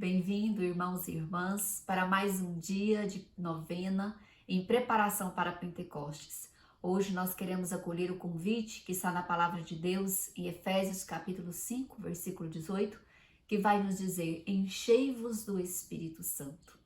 Bem-vindo, irmãos e irmãs, para mais um dia de novena em preparação para Pentecostes. Hoje nós queremos acolher o convite que está na palavra de Deus em Efésios capítulo 5, versículo 18, que vai nos dizer: enchei-vos do Espírito Santo.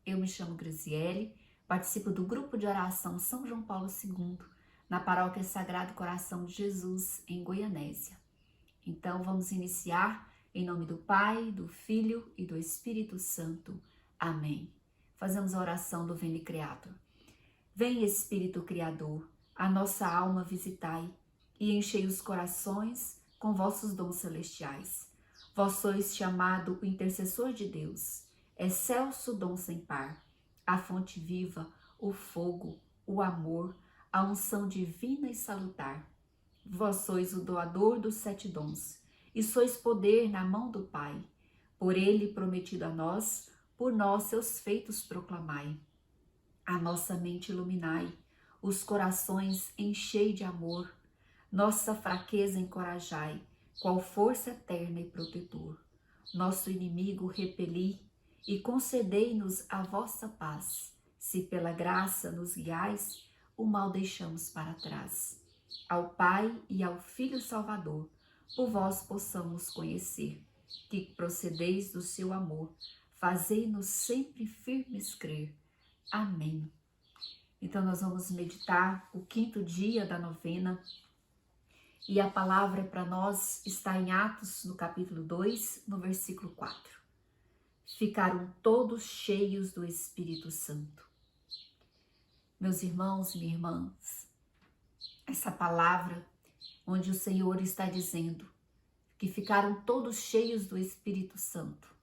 Eu me chamo Graziele, participo do grupo de oração São João Paulo II, na paróquia Sagrado Coração de Jesus, em Goianésia. Então vamos iniciar em nome do Pai, do Filho e do Espírito Santo. Amém. Fazemos a oração do Veni Creator. Vem, Espírito Criador, a nossa alma visitai e enchei os corações com vossos dons celestiais. Vós sois chamado o intercessor de Deus, excelso dom sem par, a fonte viva, o fogo, o amor, a unção divina e salutar. Vós sois o doador dos 7 dons, e sois poder na mão do Pai. Por ele prometido a nós, por nós seus feitos proclamai. A nossa mente iluminai, os corações enchei de amor. Nossa fraqueza encorajai, qual força eterna e protetor. Nosso inimigo repeli, e concedei-nos a vossa paz. Se pela graça nos guiais, o mal deixamos para trás. Ao Pai e ao Filho Salvador, por vós possamos conhecer, que procedeis do seu amor, fazei-nos sempre firmes crer. Amém. Então nós vamos meditar o 5º dia da novena, e a palavra para nós está em Atos, no capítulo 2, no versículo 4. Ficaram todos cheios do Espírito Santo. Meus irmãos e minhas irmãs, essa palavra onde o Senhor está dizendo que ficaram todos cheios do Espírito Santo.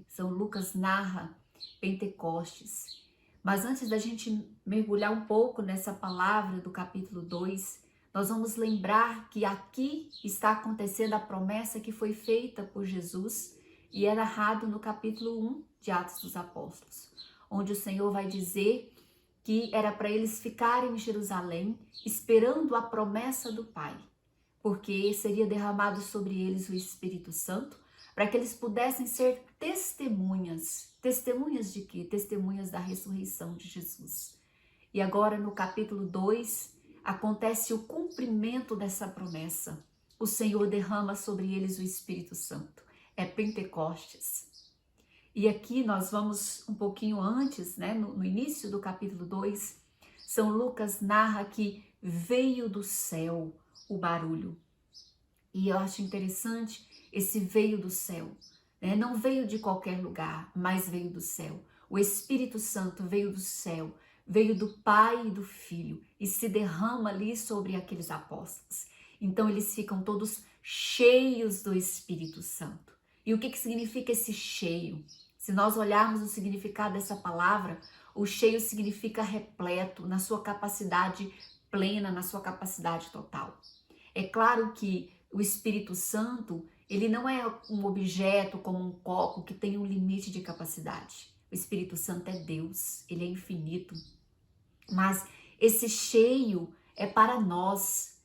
São Lucas narra Pentecostes. Mas antes da gente mergulhar um pouco nessa palavra do capítulo 2, nós vamos lembrar que aqui está acontecendo a promessa que foi feita por Jesus e é narrado no capítulo 1 de Atos dos Apóstolos, onde o Senhor vai dizer que era para eles ficarem em Jerusalém, esperando a promessa do Pai, porque seria derramado sobre eles o Espírito Santo, para que eles pudessem ser testemunhas. Testemunhas de quê? Testemunhas da ressurreição de Jesus. E agora no capítulo 2, acontece o cumprimento dessa promessa. O Senhor derrama sobre eles o Espírito Santo. É Pentecostes. E aqui nós vamos um pouquinho antes, no início do capítulo 2, São Lucas narra que veio do céu o barulho. E eu acho interessante esse veio do céu. Não veio de qualquer lugar, mas veio do céu. O Espírito Santo veio do céu, veio do Pai e do Filho e se derrama ali sobre aqueles apóstolos. Então eles ficam todos cheios do Espírito Santo. E o que significa esse cheio? Se nós olharmos o significado dessa palavra, o cheio significa repleto, na sua capacidade plena, na sua capacidade total. É claro que o Espírito Santo, ele não é um objeto como um copo que tem um limite de capacidade. O Espírito Santo é Deus, ele é infinito. Mas esse cheio é para nós,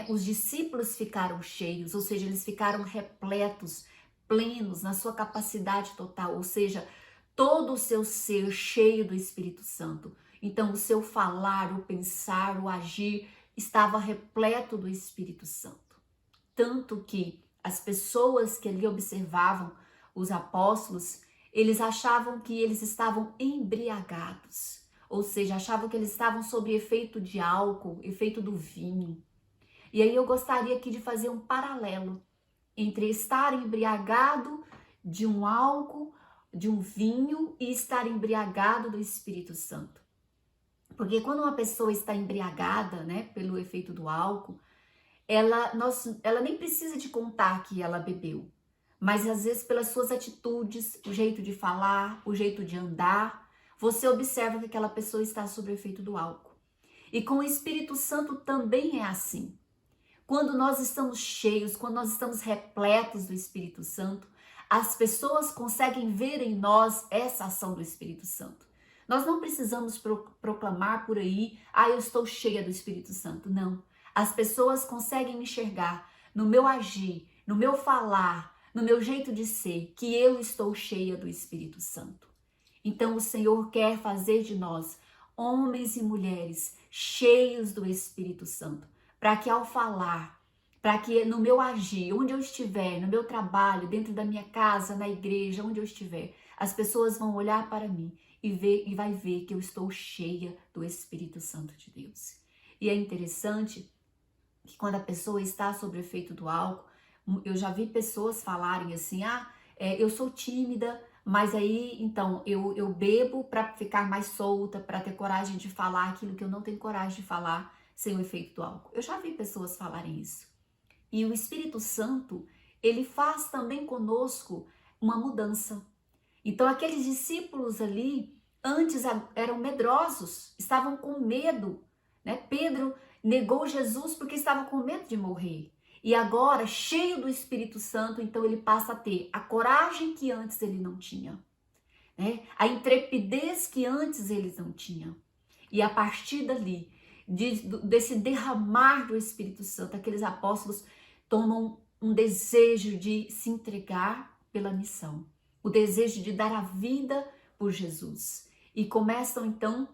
Os discípulos ficaram cheios, ou seja, eles ficaram repletos, plenos na sua capacidade total, ou seja, todo o seu ser cheio do Espírito Santo. Então o seu falar, o pensar, o agir estava repleto do Espírito Santo. Tanto que as pessoas que ali observavam os apóstolos, eles achavam que eles estavam embriagados, ou seja, achavam que eles estavam sob efeito de álcool, efeito do vinho. E aí eu gostaria aqui de fazer um paralelo entre estar embriagado de um álcool, de um vinho, e estar embriagado do Espírito Santo. Porque quando uma pessoa está embriagada, pelo efeito do álcool, ela nem precisa de contar que ela bebeu, mas às vezes pelas suas atitudes, o jeito de falar, o jeito de andar, você observa que aquela pessoa está sob o efeito do álcool. E com o Espírito Santo também é assim. Quando nós estamos cheios, quando nós estamos repletos do Espírito Santo, as pessoas conseguem ver em nós essa ação do Espírito Santo. Nós não precisamos proclamar por aí, eu estou cheia do Espírito Santo. Não. As pessoas conseguem enxergar no meu agir, no meu falar, no meu jeito de ser, que eu estou cheia do Espírito Santo. Então o Senhor quer fazer de nós homens e mulheres cheios do Espírito Santo, para que ao falar, para que no meu agir, onde eu estiver, no meu trabalho, dentro da minha casa, na igreja, onde eu estiver, as pessoas vão olhar para mim e vai ver que eu estou cheia do Espírito Santo de Deus. E é interessante que quando a pessoa está sob o efeito do álcool, eu já vi pessoas falarem assim, eu sou tímida, mas aí, então, eu bebo para ficar mais solta, para ter coragem de falar aquilo que eu não tenho coragem de falar sem o efeito do álcool. Eu já vi pessoas falarem isso. E o Espírito Santo, ele faz também conosco uma mudança. Então, aqueles discípulos ali, antes eram medrosos, estavam com medo, né? Pedro negou Jesus porque estava com medo de morrer. E agora, cheio do Espírito Santo, então ele passa a ter a coragem que antes ele não tinha, né? A intrepidez que antes eles não tinham. E a partir dali, desse derramar do Espírito Santo, aqueles apóstolos tomam um desejo de se entregar pela missão, o desejo de dar a vida por Jesus. E começam então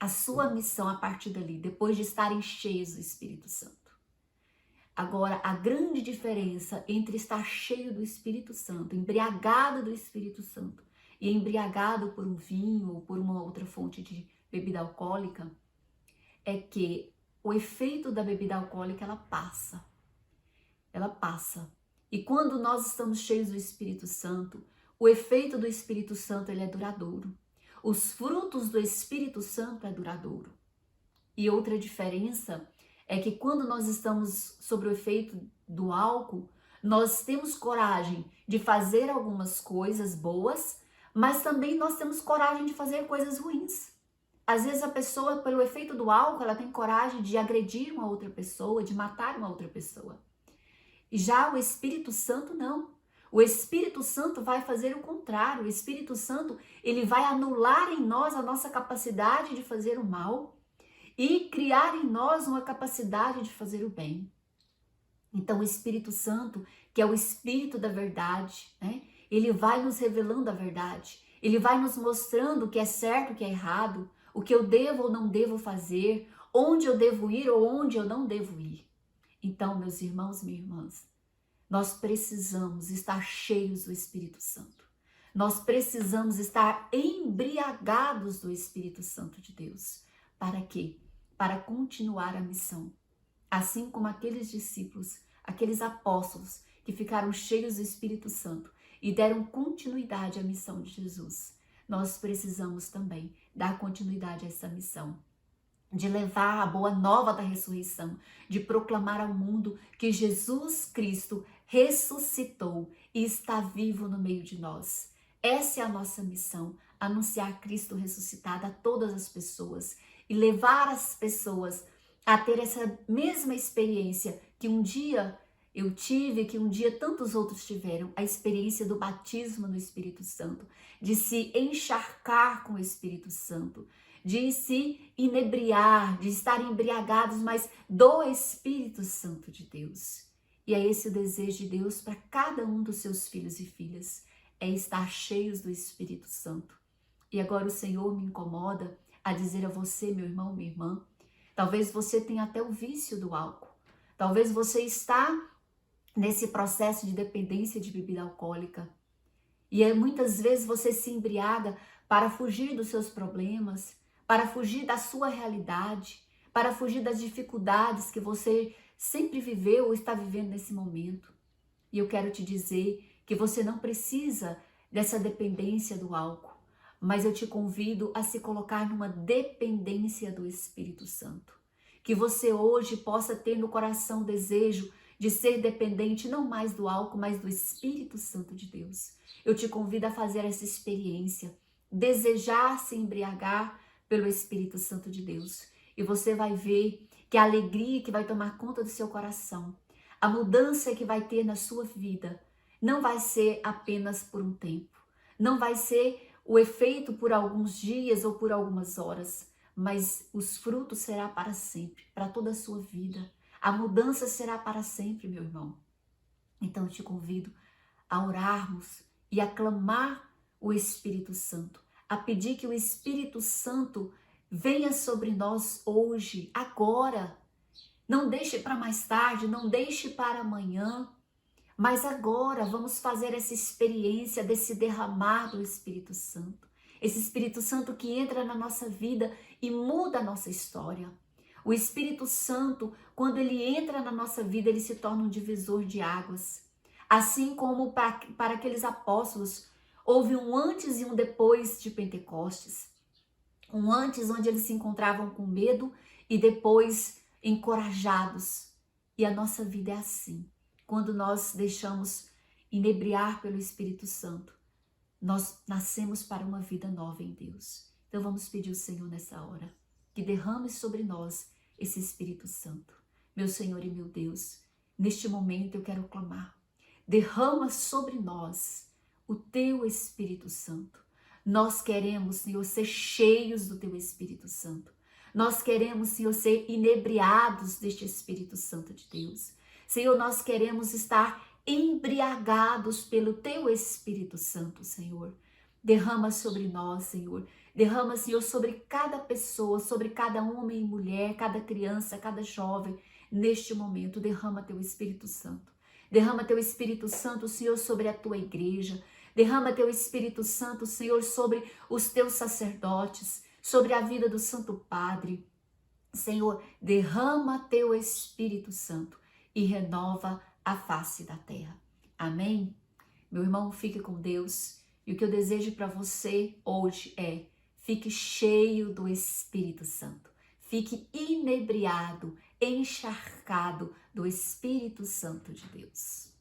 a sua missão a partir dali, depois de estarem cheios do Espírito Santo. Agora, a grande diferença entre estar cheio do Espírito Santo, embriagado do Espírito Santo, e embriagado por um vinho ou por uma outra fonte de bebida alcoólica, é que o efeito da bebida alcoólica, ela passa. Ela passa. E quando nós estamos cheios do Espírito Santo, o efeito do Espírito Santo, ele é duradouro. Os frutos do Espírito Santo é duradouro. E outra diferença é que quando nós estamos sob o efeito do álcool, nós temos coragem de fazer algumas coisas boas, mas também nós temos coragem de fazer coisas ruins. Às vezes a pessoa, pelo efeito do álcool, ela tem coragem de agredir uma outra pessoa, de matar uma outra pessoa. E já o Espírito Santo não. O Espírito Santo vai fazer o contrário. O Espírito Santo, ele vai anular em nós a nossa capacidade de fazer o mal e criar em nós uma capacidade de fazer o bem. Então o Espírito Santo, que é o Espírito da verdade, né? Ele vai nos revelando a verdade. Ele vai nos mostrando o que é certo, o que é errado, o que eu devo ou não devo fazer, onde eu devo ir ou onde eu não devo ir. Então, meus irmãos e minhas irmãs, nós precisamos estar cheios do Espírito Santo. Nós precisamos estar embriagados do Espírito Santo de Deus. Para quê? Para continuar a missão. Assim como aqueles discípulos, aqueles apóstolos que ficaram cheios do Espírito Santo e deram continuidade à missão de Jesus, nós precisamos também dar continuidade a essa missão, de levar a boa nova da ressurreição, de proclamar ao mundo que Jesus Cristo ressuscitou e está vivo no meio de nós. Essa é a nossa missão, anunciar Cristo ressuscitado a todas as pessoas e levar as pessoas a ter essa mesma experiência que um dia eu tive, que um dia tantos outros tiveram, a experiência do batismo no Espírito Santo, de se encharcar com o Espírito Santo, de se inebriar, de estar embriagados, mas do Espírito Santo de Deus. E é esse o desejo de Deus para cada um dos seus filhos e filhas, é estar cheios do Espírito Santo. E agora o Senhor me incomoda a dizer a você, meu irmão, minha irmã, talvez você tenha até o vício do álcool, talvez você está nesse processo de dependência de bebida alcoólica, e muitas vezes você se embriaga para fugir dos seus problemas, para fugir da sua realidade, para fugir das dificuldades que você sempre viveu ou está vivendo nesse momento. E eu quero te dizer que você não precisa dessa dependência do álcool, mas eu te convido a se colocar numa dependência do Espírito Santo. Que você hoje possa ter no coração o desejo de ser dependente não mais do álcool, mas do Espírito Santo de Deus. Eu te convido a fazer essa experiência, desejar se embriagar pelo Espírito Santo de Deus. E você vai ver que a alegria que vai tomar conta do seu coração, a mudança que vai ter na sua vida, não vai ser apenas por um tempo, não vai ser o efeito por alguns dias ou por algumas horas, mas os frutos será para sempre, para toda a sua vida. A mudança será para sempre, meu irmão. Então eu te convido a orarmos e a clamar o Espírito Santo, a pedir que o Espírito Santo venha sobre nós hoje, agora. Não deixe para mais tarde, não deixe para amanhã, mas agora vamos fazer essa experiência desse derramar do Espírito Santo. Esse Espírito Santo que entra na nossa vida e muda a nossa história. O Espírito Santo, quando ele entra na nossa vida, ele se torna um divisor de águas. Assim como para aqueles apóstolos, houve um antes e um depois de Pentecostes. Um antes onde eles se encontravam com medo e depois encorajados. E a nossa vida é assim. Quando nós deixamos inebriar pelo Espírito Santo, nós nascemos para uma vida nova em Deus. Então vamos pedir ao Senhor nessa hora que derrame sobre nós esse Espírito Santo. Meu Senhor e meu Deus, neste momento eu quero clamar. Derrama sobre nós o Teu Espírito Santo. Nós queremos, Senhor, ser cheios do Teu Espírito Santo. Nós queremos, Senhor, ser inebriados deste Espírito Santo de Deus. Senhor, nós queremos estar embriagados pelo Teu Espírito Santo, Senhor. Derrama sobre nós, Senhor. Derrama, Senhor, sobre cada pessoa, sobre cada homem e mulher, cada criança, cada jovem. Neste momento, derrama Teu Espírito Santo. Derrama Teu Espírito Santo, Senhor, sobre a Tua igreja. Derrama Teu Espírito Santo, Senhor, sobre os Teus sacerdotes, sobre a vida do Santo Padre. Senhor, derrama Teu Espírito Santo e renova a face da terra. Amém? Meu irmão, fique com Deus. E o que eu desejo para você hoje é: fique cheio do Espírito Santo. Fique inebriado, encharcado do Espírito Santo de Deus.